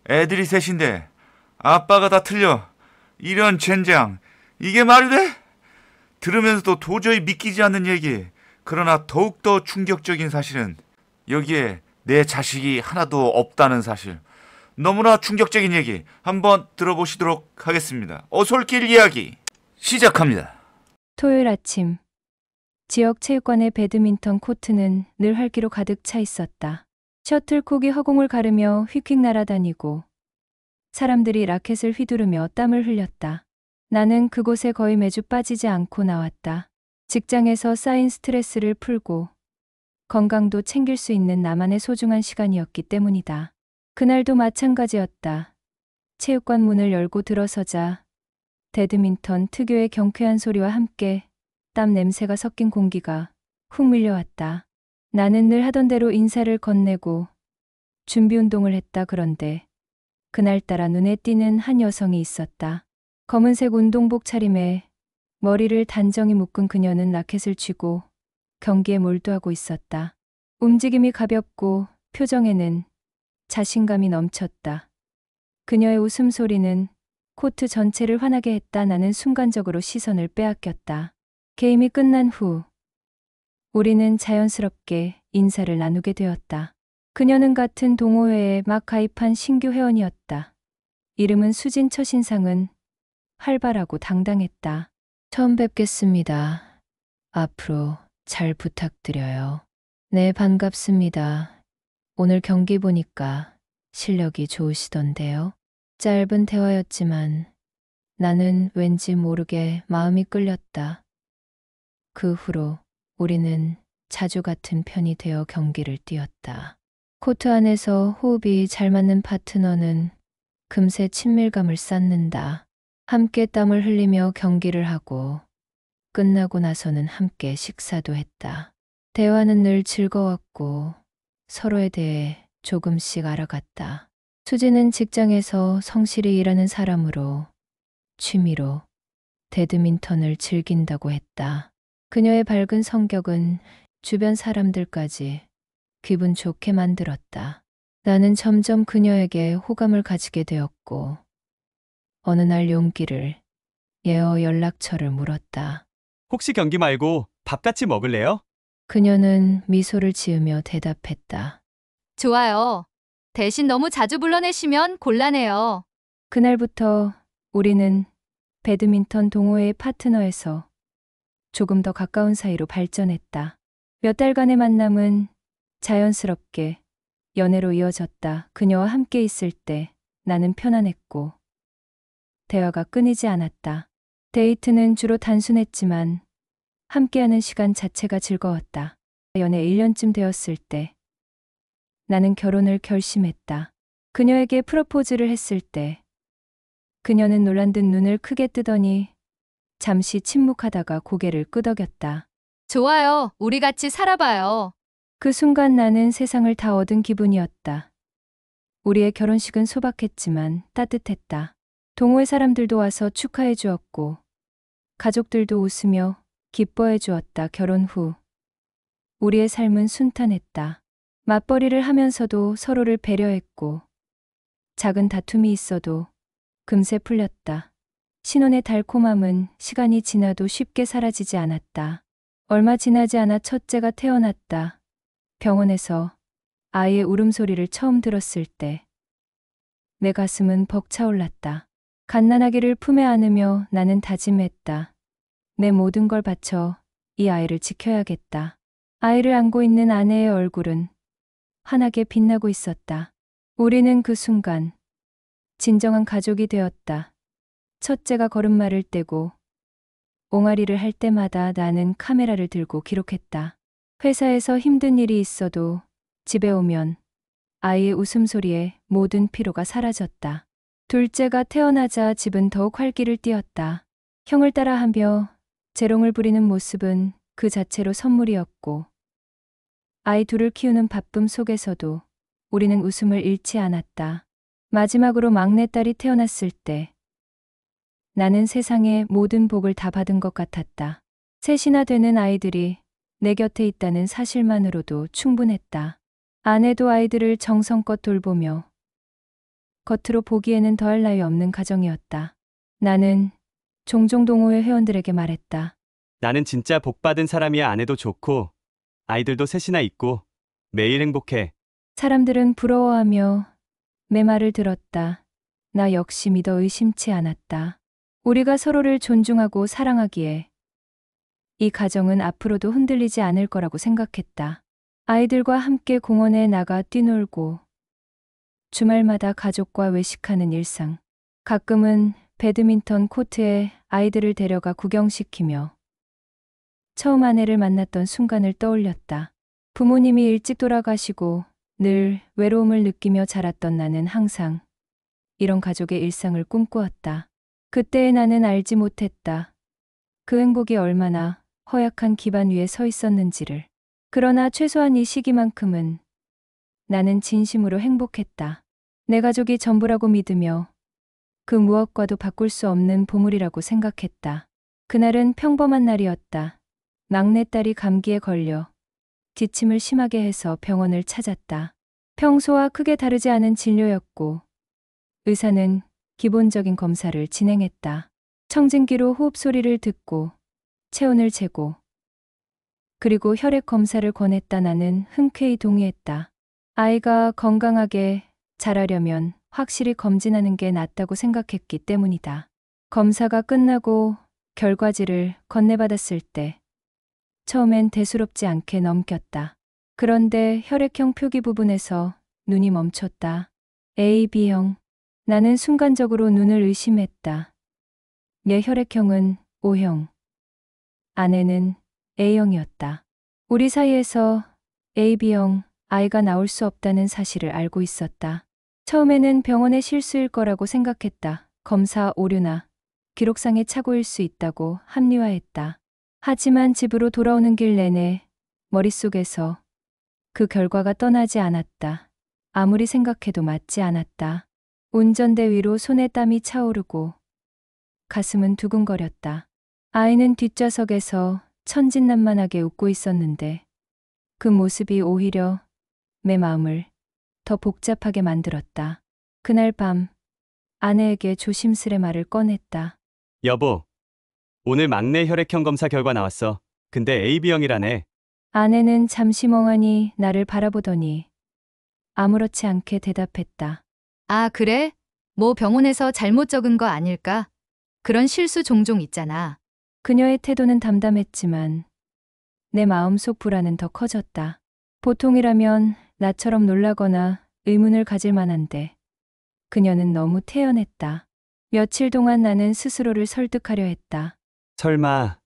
애들이 셋인데 아빠가 다 틀려. 이런 젠장. 이게 말이 돼? 들으면서도 도저히 믿기지 않는 얘기. 그러나 더욱더 충격적인 사실은 여기에 내 자식이 하나도 없다는 사실. 너무나 충격적인 얘기 한번 들어보시도록 하겠습니다. 어솔길 이야기 시작합니다. 토요일 아침, 지역 체육관의 배드민턴 코트는 늘 활기로 가득 차 있었다. 셔틀콕이 허공을 가르며 휙휙 날아다니고 사람들이 라켓을 휘두르며 땀을 흘렸다. 나는 그곳에 거의 매주 빠지지 않고 나왔다. 직장에서 쌓인 스트레스를 풀고 건강도 챙길 수 있는 나만의 소중한 시간이었기 때문이다. 그날도 마찬가지였다. 체육관 문을 열고 들어서자 배드민턴 특유의 경쾌한 소리와 함께 땀 냄새가 섞인 공기가 훅 밀려왔다. 나는 늘 하던 대로 인사를 건네고 준비 운동을 했다. 그런데 그날따라 눈에 띄는 한 여성이 있었다. 검은색 운동복 차림에 머리를 단정히 묶은 그녀는 라켓을 쥐고 경기에 몰두하고 있었다. 움직임이 가볍고 표정에는 자신감이 넘쳤다. 그녀의 웃음소리는 코트 전체를 환하게 했다. 나는 순간적으로 시선을 빼앗겼다. 게임이 끝난 후 우리는 자연스럽게 인사를 나누게 되었다. 그녀는 같은 동호회에 막 가입한 신규 회원이었다. 이름은 수진. 첫인상은 활발하고 당당했다. 처음 뵙겠습니다. 앞으로 잘 부탁드려요. 네, 반갑습니다. 오늘 경기 보니까 실력이 좋으시던데요. 짧은 대화였지만 나는 왠지 모르게 마음이 끌렸다. 그 후로 우리는 자주 같은 편이 되어 경기를 뛰었다. 코트 안에서 호흡이 잘 맞는 파트너는 금세 친밀감을 쌓는다. 함께 땀을 흘리며 경기를 하고 끝나고 나서는 함께 식사도 했다. 대화는 늘 즐거웠고 서로에 대해 조금씩 알아갔다. 수지는 직장에서 성실히 일하는 사람으로 취미로 배드민턴을 즐긴다고 했다. 그녀의 밝은 성격은 주변 사람들까지 기분 좋게 만들었다. 나는 점점 그녀에게 호감을 가지게 되었고 어느 날 용기를 내어 연락처를 물었다. 혹시 경기 말고 밥 같이 먹을래요? 그녀는 미소를 지으며 대답했다. 좋아요. 대신 너무 자주 불러내시면 곤란해요. 그날부터 우리는 배드민턴 동호회의 파트너에서 조금 더 가까운 사이로 발전했다. 몇 달간의 만남은 자연스럽게 연애로 이어졌다. 그녀와 함께 있을 때 나는 편안했고 대화가 끊이지 않았다. 데이트는 주로 단순했지만 함께하는 시간 자체가 즐거웠다. 연애 1년쯤 되었을 때 나는 결혼을 결심했다. 그녀에게 프로포즈를 했을 때 그녀는 놀란 듯 눈을 크게 뜨더니 잠시 침묵하다가 고개를 끄덕였다. 좋아요. 우리 같이 살아봐요. 그 순간 나는 세상을 다 얻은 기분이었다. 우리의 결혼식은 소박했지만 따뜻했다. 동호회 사람들도 와서 축하해 주었고 가족들도 웃으며 기뻐해 주었다. 결혼 후 우리의 삶은 순탄했다. 맞벌이를 하면서도 서로를 배려했고 작은 다툼이 있어도 금세 풀렸다. 신혼의 달콤함은 시간이 지나도 쉽게 사라지지 않았다. 얼마 지나지 않아 첫째가 태어났다. 병원에서 아이의 울음소리를 처음 들었을 때 내 가슴은 벅차올랐다. 갓난아기를 품에 안으며 나는 다짐했다. 내 모든 걸 바쳐 이 아이를 지켜야겠다. 아이를 안고 있는 아내의 얼굴은 환하게 빛나고 있었다. 우리는 그 순간 진정한 가족이 되었다. 첫째가 걸음마를 떼고 옹알이를 할 때마다 나는 카메라를 들고 기록했다. 회사에서 힘든 일이 있어도 집에 오면 아이의 웃음소리에 모든 피로가 사라졌다. 둘째가 태어나자 집은 더욱 활기를 띠었다. 형을 따라하며 재롱을 부리는 모습은 그 자체로 선물이었고 아이 둘을 키우는 바쁨 속에서도 우리는 웃음을 잃지 않았다. 마지막으로 막내딸이 태어났을 때 나는 세상의 모든 복을 다 받은 것 같았다. 셋이나 되는 아이들이 내 곁에 있다는 사실만으로도 충분했다. 아내도 아이들을 정성껏 돌보며 겉으로 보기에는 더할 나위 없는 가정이었다. 나는 종종 동호회 회원들에게 말했다. 나는 진짜 복받은 사람이야. 아내도 좋고 아이들도 셋이나 있고 매일 행복해. 사람들은 부러워하며 내 말을 들었다. 나 역시 믿어 의심치 않았다. 우리가 서로를 존중하고 사랑하기에 이 가정은 앞으로도 흔들리지 않을 거라고 생각했다. 아이들과 함께 공원에 나가 뛰놀고 주말마다 가족과 외식하는 일상. 가끔은 배드민턴 코트에 아이들을 데려가 구경시키며 처음 아내를 만났던 순간을 떠올렸다. 부모님이 일찍 돌아가시고 늘 외로움을 느끼며 자랐던 나는 항상 이런 가족의 일상을 꿈꾸었다. 그때의 나는 알지 못했다. 그 행복이 얼마나 허약한 기반 위에 서 있었는지를. 그러나 최소한 이 시기만큼은 나는 진심으로 행복했다. 내 가족이 전부라고 믿으며 그 무엇과도 바꿀 수 없는 보물이라고 생각했다. 그날은 평범한 날이었다. 막내딸이 감기에 걸려 기침을 심하게 해서 병원을 찾았다. 평소와 크게 다르지 않은 진료였고 의사는 기본적인 검사를 진행했다. 청진기로 호흡 소리를 듣고 체온을 재고 그리고 혈액 검사를 권했다. 나는 흔쾌히 동의했다. 아이가 건강하게 자라려면 확실히 검진하는 게 낫다고 생각했기 때문이다. 검사가 끝나고 결과지를 건네받았을 때 처음엔 대수롭지 않게 넘겼다. 그런데 혈액형 표기 부분에서 눈이 멈췄다. A, B형. 나는 순간적으로 눈을 의심했다. 내 혈액형은 O형. 아내는 A형이었다. 우리 사이에서 A, B형 아이가 나올 수 없다는 사실을 알고 있었다. 처음에는 병원의 실수일 거라고 생각했다. 검사 오류나 기록상의 착오일 수 있다고 합리화했다. 하지만 집으로 돌아오는 길 내내 머릿속에서 그 결과가 떠나지 않았다. 아무리 생각해도 맞지 않았다. 운전대 위로 손에 땀이 차오르고 가슴은 두근거렸다. 아이는 뒷좌석에서 천진난만하게 웃고 있었는데 그 모습이 오히려 내 마음을 더 복잡하게 만들었다. 그날 밤 아내에게 조심스레 말을 꺼냈다. 여보, 오늘 막내 혈액형 검사 결과 나왔어. 근데 AB형이라네. 아내는 잠시 멍하니 나를 바라보더니 아무렇지 않게 대답했다. 아, 그래? 뭐 병원에서 잘못 적은 거 아닐까? 그런 실수 종종 있잖아. 그녀의 태도는 담담했지만 내 마음속 불안은 더 커졌다. 보통이라면 나처럼 놀라거나 의문을 가질 만한데 그녀는 너무 태연했다. 며칠 동안 나는 스스로를 설득하려 했다. 설마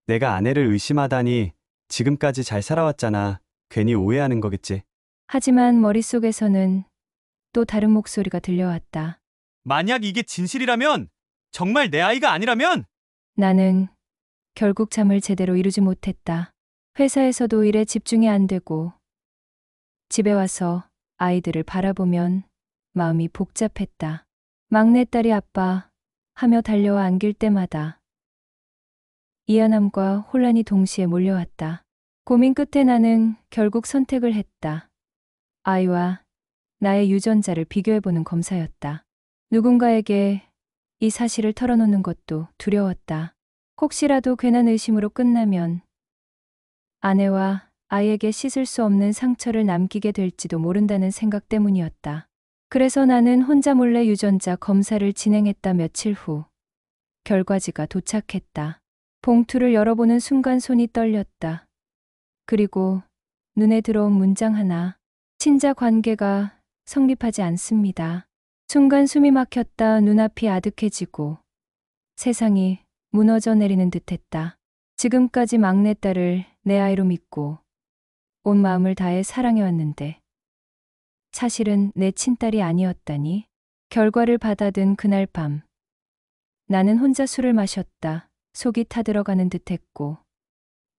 내가 아내를 의심하다니. 지금까지 잘 살아왔잖아. 괜히 오해하는 거겠지. 하지만 머릿속에서는 또 다른 목소리가 들려왔다. 만약 이게 진실이라면, 정말 내 아이가 아니라면? 나는 결국 잠을 제대로 이루지 못했다. 회사에서도 일에 집중이 안 되고 집에 와서 아이들을 바라보면 마음이 복잡했다. 막내딸이 아빠 하며 달려와 안길 때마다 미안함과 혼란이 동시에 몰려왔다. 고민 끝에 나는 결국 선택을 했다. 아이와 나의 유전자를 비교해보는 검사였다. 누군가에게 이 사실을 털어놓는 것도 두려웠다. 혹시라도 괜한 의심으로 끝나면 아내와 아이에게 씻을 수 없는 상처를 남기게 될지도 모른다는 생각 때문이었다. 그래서 나는 혼자 몰래 유전자 검사를 진행했다. 며칠 후 결과지가 도착했다. 봉투를 열어보는 순간 손이 떨렸다. 그리고 눈에 들어온 문장 하나. 친자 관계가 성립하지 않습니다. 순간 숨이 막혔다. 눈앞이 아득해지고 세상이 무너져 내리는 듯했다. 지금까지 막내딸을 내 아이로 믿고 온 마음을 다해 사랑해왔는데 사실은 내 친딸이 아니었다니. 결과를 받아든 그날 밤 나는 혼자 술을 마셨다. 속이 타들어가는 듯했고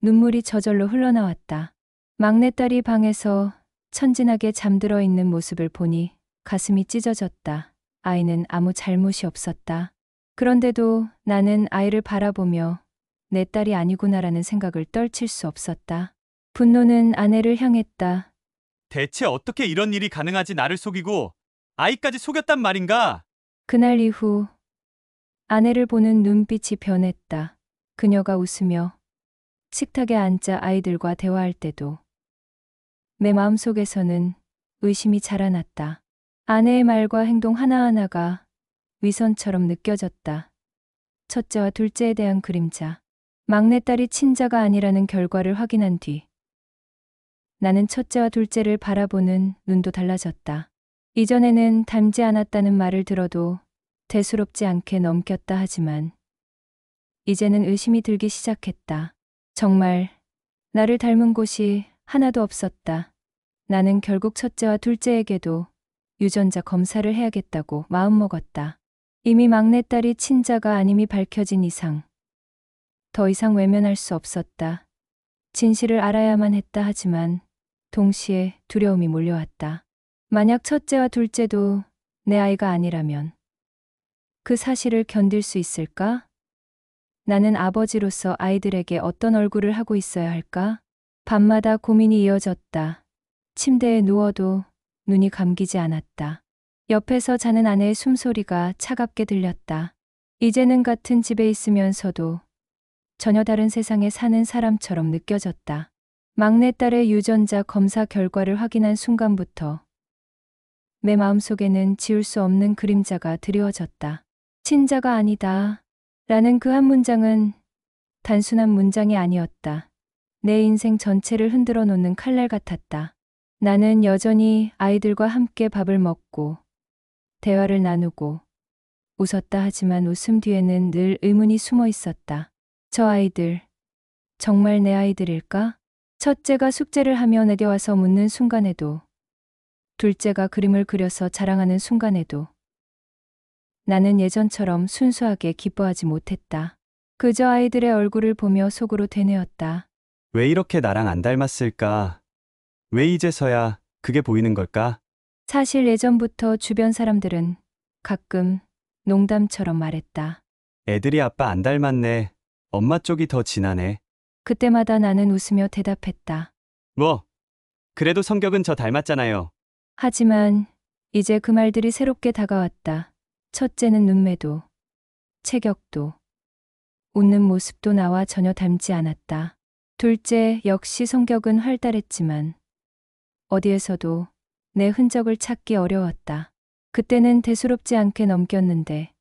눈물이 저절로 흘러나왔다. 막내딸이 방에서 천진하게 잠들어 있는 모습을 보니 가슴이 찢어졌다. 아이는 아무 잘못이 없었다. 그런데도 나는 아이를 바라보며 내 딸이 아니구나라는 생각을 떨칠 수 없었다. 분노는 아내를 향했다. 대체 어떻게 이런 일이 가능하지? 나를 속이고 아이까지 속였단 말인가? 그날 이후 아내를 보는 눈빛이 변했다. 그녀가 웃으며 식탁에 앉아 아이들과 대화할 때도 내 마음속에서는 의심이 자라났다. 아내의 말과 행동 하나하나가 위선처럼 느껴졌다. 첫째와 둘째에 대한 그림자. 막내딸이 친자가 아니라는 결과를 확인한 뒤 나는 첫째와 둘째를 바라보는 눈도 달라졌다. 이전에는 닮지 않았다는 말을 들어도 대수롭지 않게 넘겼다 하지만 이제는 의심이 들기 시작했다. 정말 나를 닮은 곳이 하나도 없었다. 나는 결국 첫째와 둘째에게도 유전자 검사를 해야겠다고 마음먹었다. 이미 막내딸이 친자가 아님이 밝혀진 이상 더 이상 외면할 수 없었다. 진실을 알아야만 했다 하지만 동시에 두려움이 몰려왔다. 만약 첫째와 둘째도 내 아이가 아니라면 그 사실을 견딜 수 있을까? 나는 아버지로서 아이들에게 어떤 얼굴을 하고 있어야 할까? 밤마다 고민이 이어졌다. 침대에 누워도 눈이 감기지 않았다. 옆에서 자는 아내의 숨소리가 차갑게 들렸다. 이제는 같은 집에 있으면서도 전혀 다른 세상에 사는 사람처럼 느껴졌다. 막내딸의 유전자 검사 결과를 확인한 순간부터 내 마음속에는 지울 수 없는 그림자가 드리워졌다. 친자가 아니다. 라는 그 한 문장은 단순한 문장이 아니었다. 내 인생 전체를 흔들어 놓는 칼날 같았다. 나는 여전히 아이들과 함께 밥을 먹고 대화를 나누고 웃었다 하지만 웃음 뒤에는 늘 의문이 숨어 있었다. 저 아이들, 정말 내 아이들일까? 첫째가 숙제를 하며 내려와서 묻는 순간에도, 둘째가 그림을 그려서 자랑하는 순간에도 나는 예전처럼 순수하게 기뻐하지 못했다. 그저 아이들의 얼굴을 보며 속으로 되뇌었다. 왜 이렇게 나랑 안 닮았을까? 왜 이제서야 그게 보이는 걸까? 사실 예전부터 주변 사람들은 가끔 농담처럼 말했다. 애들이 아빠 안 닮았네. 엄마 쪽이 더 진하네. 그때마다 나는 웃으며 대답했다. 뭐, 그래도 성격은 저 닮았잖아요. 하지만 이제 그 말들이 새롭게 다가왔다. 첫째는 눈매도, 체격도, 웃는 모습도 나와 전혀 닮지 않았다. 둘째 역시 성격은 활달했지만 어디에서도 내 흔적을 찾기 어려웠다. 그때는 대수롭지 않게 넘겼는데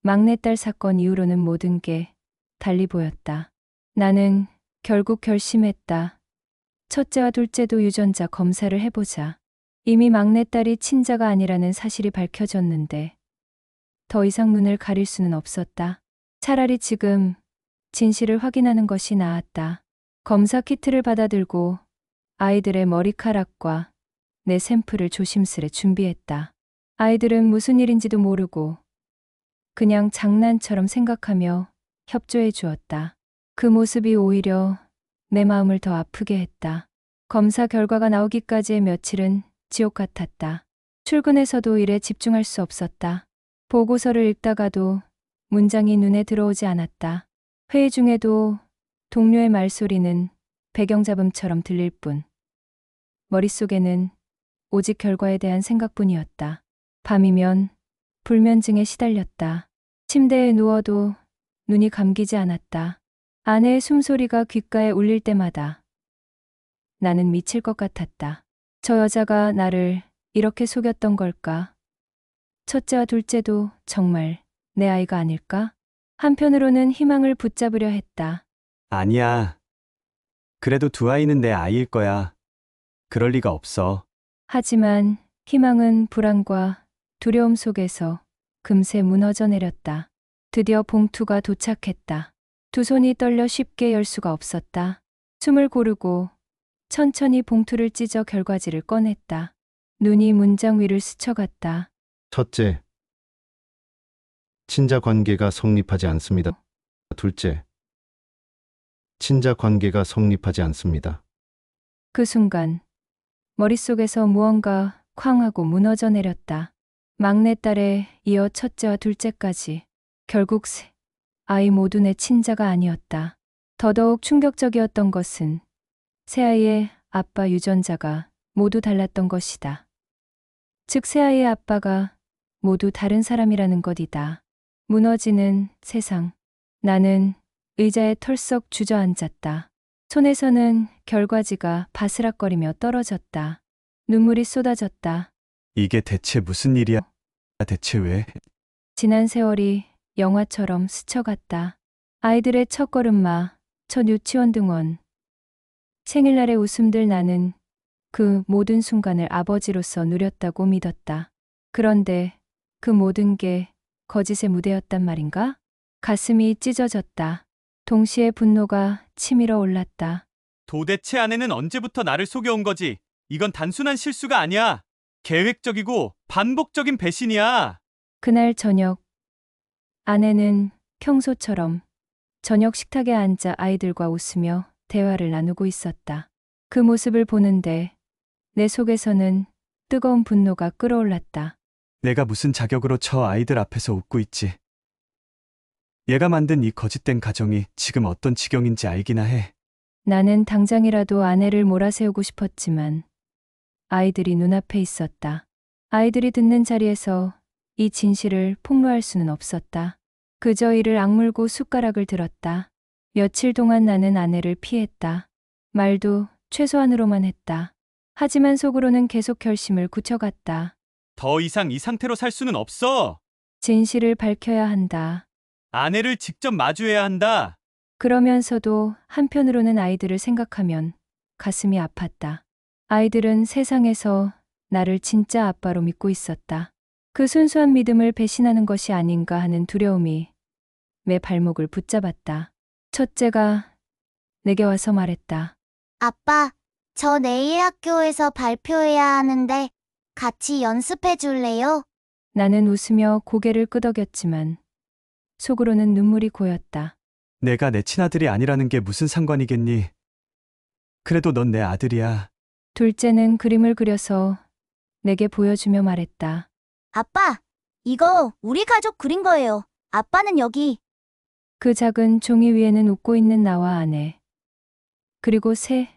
막내딸 사건 이후로는 모든 게 달리 보였다. 나는 결국 결심했다. 첫째와 둘째도 유전자 검사를 해보자. 이미 막내딸이 친자가 아니라는 사실이 밝혀졌는데 더 이상 눈을 가릴 수는 없었다. 차라리 지금 진실을 확인하는 것이 나았다. 검사 키트를 받아들고 아이들의 머리카락과 내 샘플을 조심스레 준비했다. 아이들은 무슨 일인지도 모르고 그냥 장난처럼 생각하며 협조해 주었다. 그 모습이 오히려 내 마음을 더 아프게 했다. 검사 결과가 나오기까지의 며칠은 지옥 같았다. 출근해서도 일에 집중할 수 없었다. 보고서를 읽다가도 문장이 눈에 들어오지 않았다. 회의 중에도 동료의 말소리는 배경잡음처럼 들릴 뿐 머릿속에는 오직 결과에 대한 생각뿐이었다. 밤이면 불면증에 시달렸다. 침대에 누워도 눈이 감기지 않았다. 아내의 숨소리가 귓가에 울릴 때마다 나는 미칠 것 같았다. 저 여자가 나를 이렇게 속였던 걸까? 첫째와 둘째도 정말 내 아이가 아닐까? 한편으로는 희망을 붙잡으려 했다. 아니야. 그래도 두 아이는 내 아이일 거야. 그럴 리가 없어. 하지만 희망은 불안과 두려움 속에서 금세 무너져 내렸다. 드디어 봉투가 도착했다. 두 손이 떨려 쉽게 열 수가 없었다. 숨을 고르고 천천히 봉투를 찢어 결과지를 꺼냈다. 눈이 문장 위를 스쳐갔다. 첫째, 친자 관계가 성립하지 않습니다. 둘째, 친자 관계가 성립하지 않습니다. 그 순간 머릿속에서 무언가 쾅 하고 무너져 내렸다. 막내딸에 이어 첫째와 둘째까지 결국 세 아이 모두 내 친자가 아니었다. 더더욱 충격적이었던 것은 새 아이의 아빠 유전자가 모두 달랐던 것이다. 즉 새아이의 아빠가 모두 다른 사람이라는 것이다. 무너지는 세상. 나는 의자에 털썩 주저앉았다. 손에서는 결과지가 바스락거리며 떨어졌다. 눈물이 쏟아졌다. 이게 대체 무슨 일이야? 대체 왜? 지난 세월이 영화처럼 스쳐갔다. 아이들의 첫 걸음마, 첫 유치원 등원. 생일날의 웃음들. 나는 그 모든 순간을 아버지로서 누렸다고 믿었다. 그런데 그 모든 게 거짓의 무대였단 말인가? 가슴이 찢어졌다. 동시에 분노가 치밀어 올랐다. 도대체 아내는 언제부터 나를 속여온 거지? 이건 단순한 실수가 아니야. 계획적이고 반복적인 배신이야. 그날 저녁, 아내는 평소처럼 저녁 식탁에 앉아 아이들과 웃으며 대화를 나누고 있었다. 그 모습을 보는데 내 속에서는 뜨거운 분노가 끓어올랐다. 내가 무슨 자격으로 저 아이들 앞에서 웃고 있지? 얘가 만든 이 거짓된 가정이 지금 어떤 지경인지 알기나 해. 나는 당장이라도 아내를 몰아세우고 싶었지만 아이들이 눈앞에 있었다. 아이들이 듣는 자리에서 이 진실을 폭로할 수는 없었다. 그저 이를 악물고 숟가락을 들었다. 며칠 동안 나는 아내를 피했다. 말도 최소한으로만 했다. 하지만 속으로는 계속 결심을 굳혀갔다. 더 이상 이 상태로 살 수는 없어. 진실을 밝혀야 한다. 아내를 직접 마주해야 한다. 그러면서도 한편으로는 아이들을 생각하면 가슴이 아팠다. 아이들은 세상에서 나를 진짜 아빠로 믿고 있었다. 그 순수한 믿음을 배신하는 것이 아닌가 하는 두려움이 내 발목을 붙잡았다. 첫째가 내게 와서 말했다. 아빠, 저 내일 학교에서 발표해야 하는데 같이 연습해 줄래요? 나는 웃으며 고개를 끄덕였지만 속으로는 눈물이 고였다. 내가 내 친아들이 아니라는 게 무슨 상관이겠니? 그래도 넌 내 아들이야. 둘째는 그림을 그려서 내게 보여주며 말했다. 아빠, 이거 우리 가족 그린 거예요. 아빠는 여기. 그 작은 종이 위에는 웃고 있는 나와 아내, 그리고 새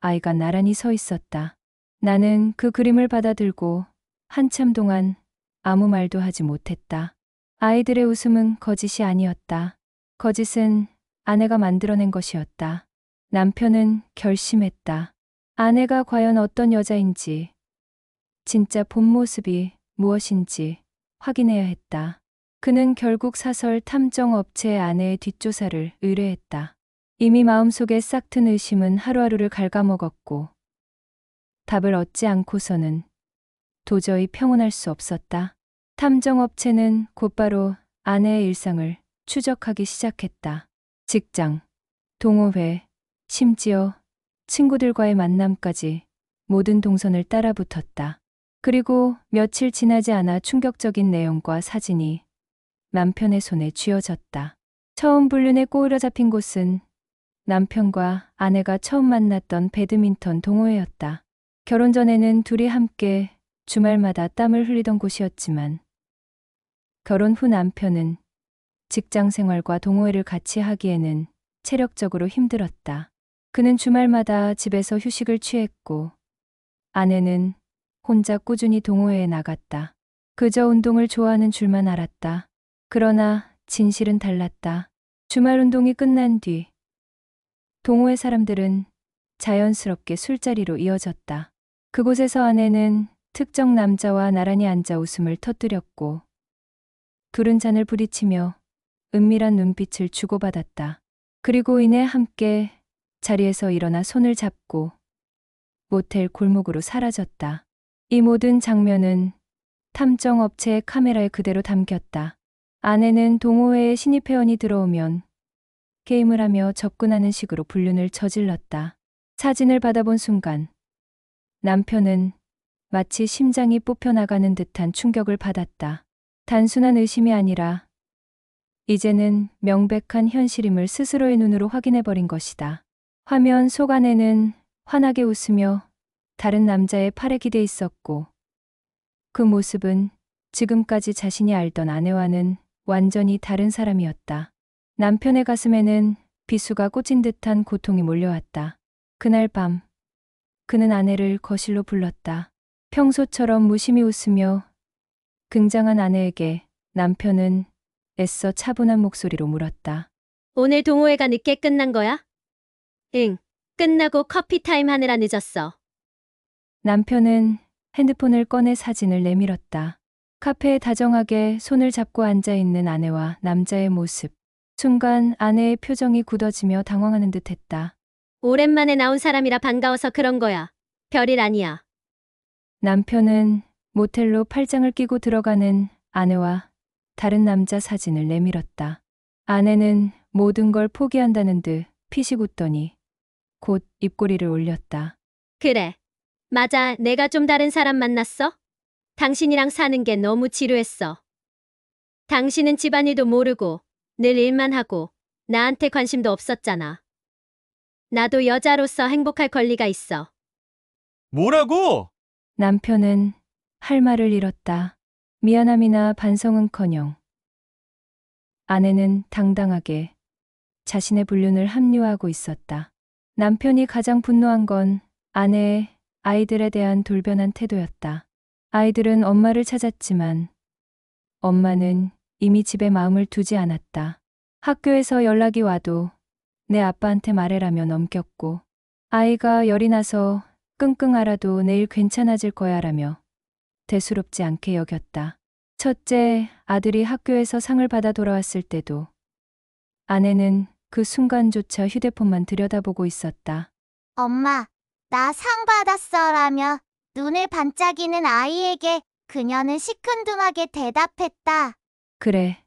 아이가 나란히 서 있었다. 나는 그 그림을 받아들고 한참 동안 아무 말도 하지 못했다. 아이들의 웃음은 거짓이 아니었다. 거짓은 아내가 만들어낸 것이었다. 남편은 결심했다. 아내가 과연 어떤 여자인지, 진짜 본 모습이 무엇인지 확인해야 했다. 그는 결국 사설 탐정 업체의 아내의 뒷조사를 의뢰했다. 이미 마음속에 싹튼 의심은 하루하루를 갉아먹었고 답을 얻지 않고서는 도저히 평온할 수 없었다. 탐정업체는 곧바로 아내의 일상을 추적하기 시작했다. 직장, 동호회, 심지어 친구들과의 만남까지 모든 동선을 따라붙었다. 그리고 며칠 지나지 않아 충격적인 내용과 사진이 남편의 손에 쥐어졌다. 처음 불륜에 꼬우려 잡힌 곳은 남편과 아내가 처음 만났던 배드민턴 동호회였다. 결혼 전에는 둘이 함께 주말마다 땀을 흘리던 곳이었지만 결혼 후 남편은 직장 생활과 동호회를 같이 하기에는 체력적으로 힘들었다. 그는 주말마다 집에서 휴식을 취했고 아내는 혼자 꾸준히 동호회에 나갔다. 그저 운동을 좋아하는 줄만 알았다. 그러나 진실은 달랐다. 주말 운동이 끝난 뒤 동호회 사람들은 자연스럽게 술자리로 이어졌다. 그곳에서 아내는 특정 남자와 나란히 앉아 웃음을 터뜨렸고 둘은 잔을 부딪히며 은밀한 눈빛을 주고받았다. 그리고 이내 함께 자리에서 일어나 손을 잡고 모텔 골목으로 사라졌다. 이 모든 장면은 탐정업체의 카메라에 그대로 담겼다. 아내는 동호회에 신입 회원이 들어오면 게임을 하며 접근하는 식으로 불륜을 저질렀다. 사진을 받아본 순간 남편은 마치 심장이 뽑혀나가는 듯한 충격을 받았다. 단순한 의심이 아니라 이제는 명백한 현실임을 스스로의 눈으로 확인해버린 것이다. 화면 속 아내는 환하게 웃으며 다른 남자의 팔에 기대 있었고 그 모습은 지금까지 자신이 알던 아내와는 완전히 다른 사람이었다. 남편의 가슴에는 비수가 꽂힌 듯한 고통이 몰려왔다. 그날 밤 그는 아내를 거실로 불렀다. 평소처럼 무심히 웃으며 긍장한 아내에게 남편은 애써 차분한 목소리로 물었다. 오늘 동호회가 늦게 끝난 거야? 응. 끝나고 커피 타임 하느라 늦었어. 남편은 핸드폰을 꺼내 사진을 내밀었다. 카페에 다정하게 손을 잡고 앉아있는 아내와 남자의 모습. 순간 아내의 표정이 굳어지며 당황하는 듯했다. 오랜만에 나온 사람이라 반가워서 그런 거야. 별일 아니야. 남편은 모텔로 팔짱을 끼고 들어가는 아내와 다른 남자 사진을 내밀었다. 아내는 모든 걸 포기한다는 듯 피식 웃더니 곧 입꼬리를 올렸다. 그래. 맞아. 내가 좀 다른 사람 만났어? 당신이랑 사는 게 너무 지루했어. 당신은 집안일도 모르고 늘 일만 하고 나한테 관심도 없었잖아. 나도 여자로서 행복할 권리가 있어. 뭐라고? 남편은 할 말을 잃었다. 미안함이나 반성은커녕 아내는 당당하게 자신의 불륜을 합리화하고 있었다. 남편이 가장 분노한 건 아내의 아이들에 대한 돌변한 태도였다. 아이들은 엄마를 찾았지만 엄마는 이미 집에 마음을 두지 않았다. 학교에서 연락이 와도 내 아빠한테 말해라며 넘겼고 아이가 열이 나서 끙끙 앓아도 내일 괜찮아질 거야라며 대수롭지 않게 여겼다. 첫째 아들이 학교에서 상을 받아 돌아왔을 때도 아내는 그 순간조차 휴대폰만 들여다보고 있었다. 엄마, 나 상 받았어라며 눈을 반짝이는 아이에게 그녀는 시큰둥하게 대답했다. 그래.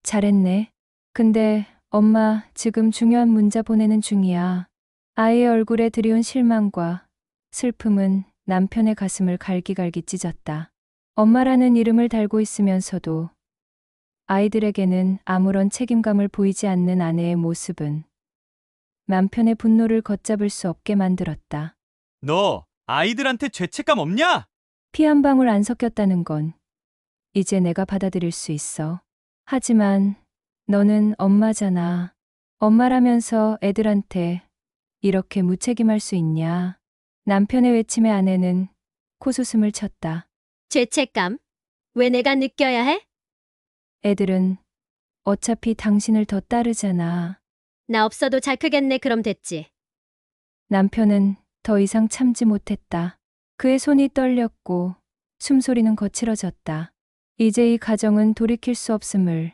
잘했네. 근데 엄마 지금 중요한 문자 보내는 중이야. 아이의 얼굴에 드리운 실망과 슬픔은 남편의 가슴을 갈기갈기 찢었다. 엄마라는 이름을 달고 있으면서도 아이들에게는 아무런 책임감을 보이지 않는 아내의 모습은 남편의 분노를 걷잡을 수 없게 만들었다. 너 아이들한테 죄책감 없냐? 피 한 방울 안 섞였다는 건 이제 내가 받아들일 수 있어. 하지만 너는 엄마잖아. 엄마라면서 애들한테 이렇게 무책임할 수 있냐. 남편의 외침에 아내는 코웃음을 쳤다. 죄책감? 왜 내가 느껴야 해? 애들은 어차피 당신을 더 따르잖아. 나 없어도 잘 크겠네. 그럼 됐지. 남편은 더 이상 참지 못했다. 그의 손이 떨렸고 숨소리는 거칠어졌다. 이제 이 가정은 돌이킬 수 없음을,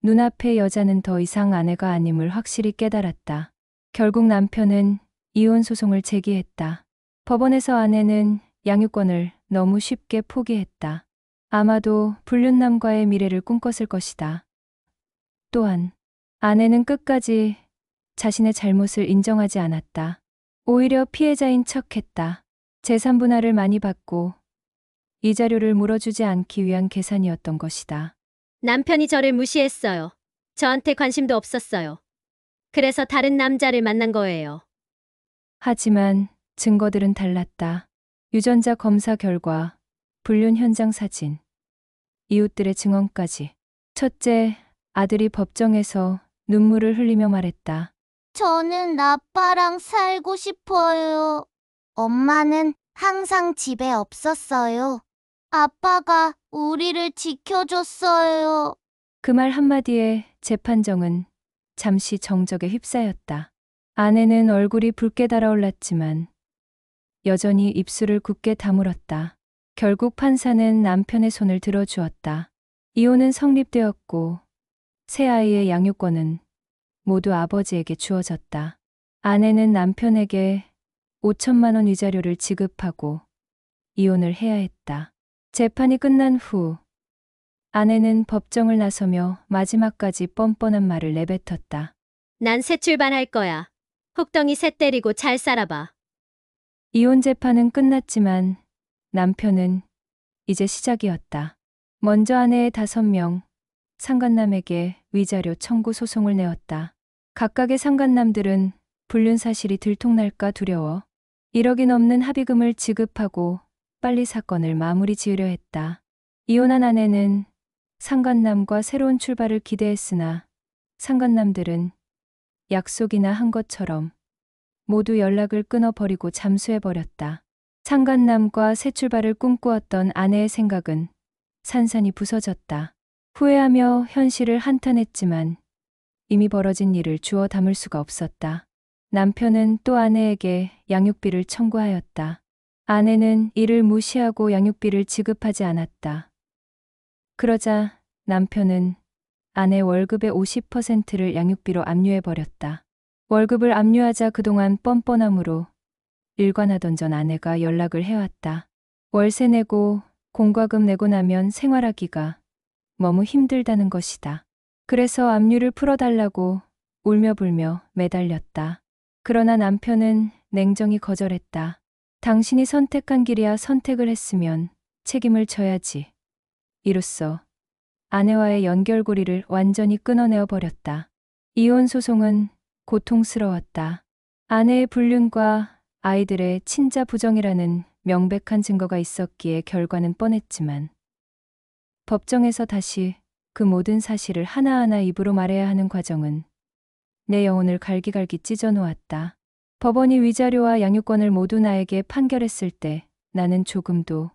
눈앞의 여자는 더 이상 아내가 아님을 확실히 깨달았다. 결국 남편은 이혼 소송을 제기했다. 법원에서 아내는 양육권을 너무 쉽게 포기했다. 아마도 불륜남과의 미래를 꿈꿨을 것이다. 또한 아내는 끝까지 자신의 잘못을 인정하지 않았다. 오히려 피해자인 척했다. 재산 분할을 많이 받고 이자료를 물어주지 않기 위한 계산이었던 것이다. 남편이 저를 무시했어요. 저한테 관심도 없었어요. 그래서 다른 남자를 만난 거예요. 하지만 증거들은 달랐다. 유전자 검사 결과, 불륜 현장 사진, 이웃들의 증언까지. 첫째, 아들이 법정에서 눈물을 흘리며 말했다. 저는 아빠랑 살고 싶어요. 엄마는 항상 집에 없었어요. 아빠가 우리를 지켜줬어요. 그 말 한마디에 재판정은 잠시 정적에 휩싸였다. 아내는 얼굴이 붉게 달아올랐지만 여전히 입술을 굳게 다물었다. 결국 판사는 남편의 손을 들어주었다. 이혼은 성립되었고 새 아이의 양육권은 모두 아버지에게 주어졌다. 아내는 남편에게 5천만 원 위자료를 지급하고 이혼을 해야 했다. 재판이 끝난 후 아내는 법정을 나서며 마지막까지 뻔뻔한 말을 내뱉었다. 난 새 출발할 거야. 혹덩이 새 때리고 잘 살아봐. 이혼 재판은 끝났지만 남편은 이제 시작이었다. 먼저 아내의 5명 상간남에게 위자료 청구 소송을 내었다. 각각의 상간남들은 불륜 사실이 들통날까 두려워 1억이 넘는 합의금을 지급하고 빨리 사건을 마무리 지으려 했다. 이혼한 아내는 상간남과 새로운 출발을 기대했으나 상간남들은 약속이나 한 것처럼 모두 연락을 끊어버리고 잠수해버렸다. 상간남과 새 출발을 꿈꾸었던 아내의 생각은 산산이 부서졌다. 후회하며 현실을 한탄했지만 이미 벌어진 일을 주워 담을 수가 없었다. 남편은 또 아내에게 양육비를 청구하였다. 아내는 이를 무시하고 양육비를 지급하지 않았다. 그러자 남편은 아내 월급의 50%를 양육비로 압류해버렸다. 월급을 압류하자 그동안 뻔뻔함으로 일관하던 전 아내가 연락을 해왔다. 월세 내고 공과금 내고 나면 생활하기가 너무 힘들다는 것이다. 그래서 압류를 풀어달라고 울며불며 매달렸다. 그러나 남편은 냉정히 거절했다. 당신이 선택한 길이야 선택을 했으면 책임을 져야지. 이로써 아내와의 연결고리를 완전히 끊어내어 버렸다. 이혼 소송은 고통스러웠다. 아내의 불륜과 아이들의 친자 부정이라는 명백한 증거가 있었기에 결과는 뻔했지만 법정에서 다시 그 모든 사실을 하나하나 입으로 말해야 하는 과정은 내 영혼을 갈기갈기 찢어 놓았다. 법원이 위자료와 양육권을 모두 나에게 판결했을 때 나는 조금도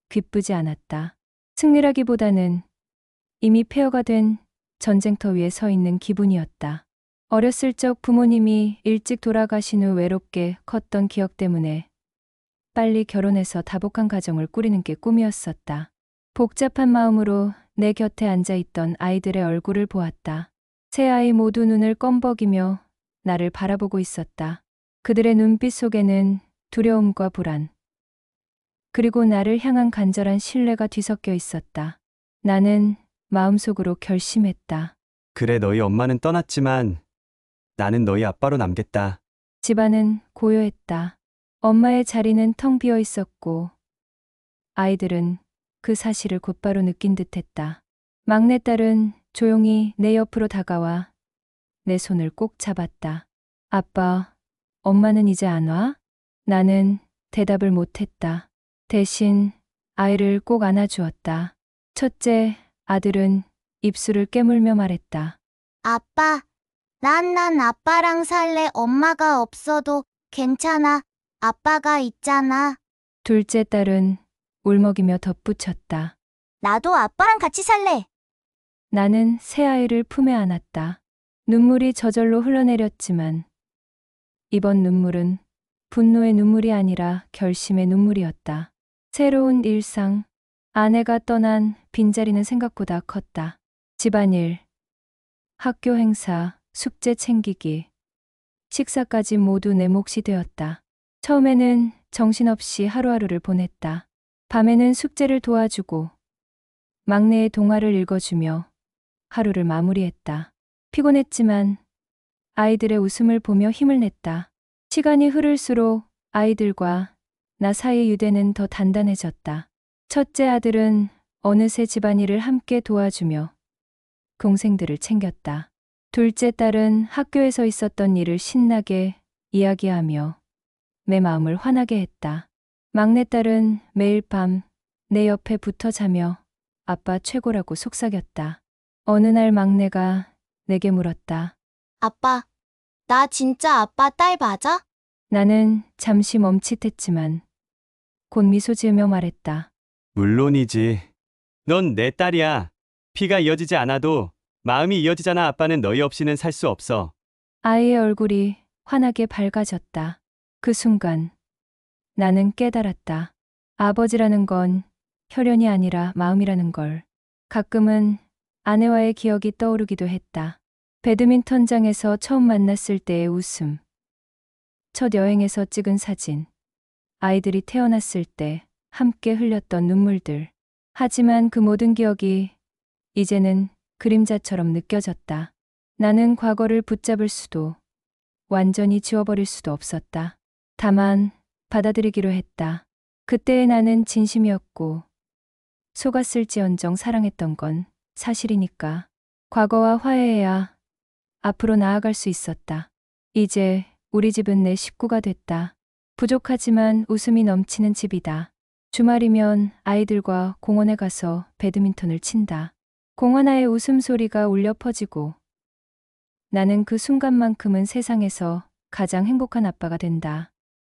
기쁘지 않았다. 승리라기보다는 이미 폐허가 된 전쟁터 위에 서 있는 기분이었다. 어렸을 적 부모님이 일찍 돌아가신 후 외롭게 컸던 기억 때문에 빨리 결혼해서 다복한 가정을 꾸리는 게 꿈이었었다. 복잡한 마음으로 내 곁에 앉아있던 아이들의 얼굴을 보았다. 세 아이 모두 눈을 껌벅이며 나를 바라보고 있었다. 그들의 눈빛 속에는 두려움과 불안, 그리고 나를 향한 간절한 신뢰가 뒤섞여 있었다. 나는 마음속으로 결심했다. 그래, 너희 엄마는 떠났지만 나는 너희 아빠로 남겠다. 집안은 고요했다. 엄마의 자리는 텅 비어 있었고 아이들은 그 사실을 곧바로 느낀 듯했다. 막내딸은 조용히 내 옆으로 다가와 내 손을 꼭 잡았다. 아빠, 엄마는 이제 안 와? 나는 대답을 못했다. 대신 아이를 꼭 안아주었다. 첫째 아들은 입술을 깨물며 말했다. 아빠, 난 아빠랑 살래. 엄마가 없어도 괜찮아. 아빠가 있잖아. 둘째 딸은 울먹이며 덧붙였다. 나도 아빠랑 같이 살래. 나는 새 아이를 품에 안았다. 눈물이 저절로 흘러내렸지만 이번 눈물은 분노의 눈물이 아니라 결심의 눈물이었다. 새로운 일상, 아내가 떠난 빈자리는 생각보다 컸다. 집안일, 학교 행사, 숙제 챙기기, 식사까지 모두 내 몫이 되었다. 처음에는 정신없이 하루하루를 보냈다. 밤에는 숙제를 도와주고 막내의 동화를 읽어주며 하루를 마무리했다. 피곤했지만 아이들의 웃음을 보며 힘을 냈다. 시간이 흐를수록 아이들과 나 사이의 유대는 더 단단해졌다. 첫째 아들은 어느새 집안일을 함께 도와주며 동생들을 챙겼다. 둘째 딸은 학교에서 있었던 일을 신나게 이야기하며 내 마음을 환하게 했다. 막내딸은 매일 밤 내 옆에 붙어 자며 아빠 최고라고 속삭였다. 어느 날 막내가 내게 물었다. 아빠, 나 진짜 아빠 딸 맞아? 나는 잠시 멈칫했지만 곧 미소 지으며 말했다. 물론이지. 넌 내 딸이야. 피가 이어지지 않아도 마음이 이어지잖아. 아빠는 너희 없이는 살 수 없어. 아이의 얼굴이 환하게 밝아졌다. 그 순간 나는 깨달았다. 아버지라는 건 혈연이 아니라 마음이라는 걸. 가끔은 아내와의 기억이 떠오르기도 했다. 배드민턴장에서 처음 만났을 때의 웃음, 첫 여행에서 찍은 사진, 아이들이 태어났을 때 함께 흘렸던 눈물들. 하지만 그 모든 기억이 이제는 그림자처럼 느껴졌다. 나는 과거를 붙잡을 수도 완전히 지워버릴 수도 없었다. 다만 받아들이기로 했다. 그때의 나는 진심이었고 속았을지언정 사랑했던 건 사실이니까. 과거와 화해해야 앞으로 나아갈 수 있었다. 이제 우리 집은 내 식구가 됐다. 부족하지만 웃음이 넘치는 집이다. 주말이면 아이들과 공원에 가서 배드민턴을 친다. 공원아의 웃음소리가 울려 퍼지고 나는 그 순간만큼은 세상에서 가장 행복한 아빠가 된다.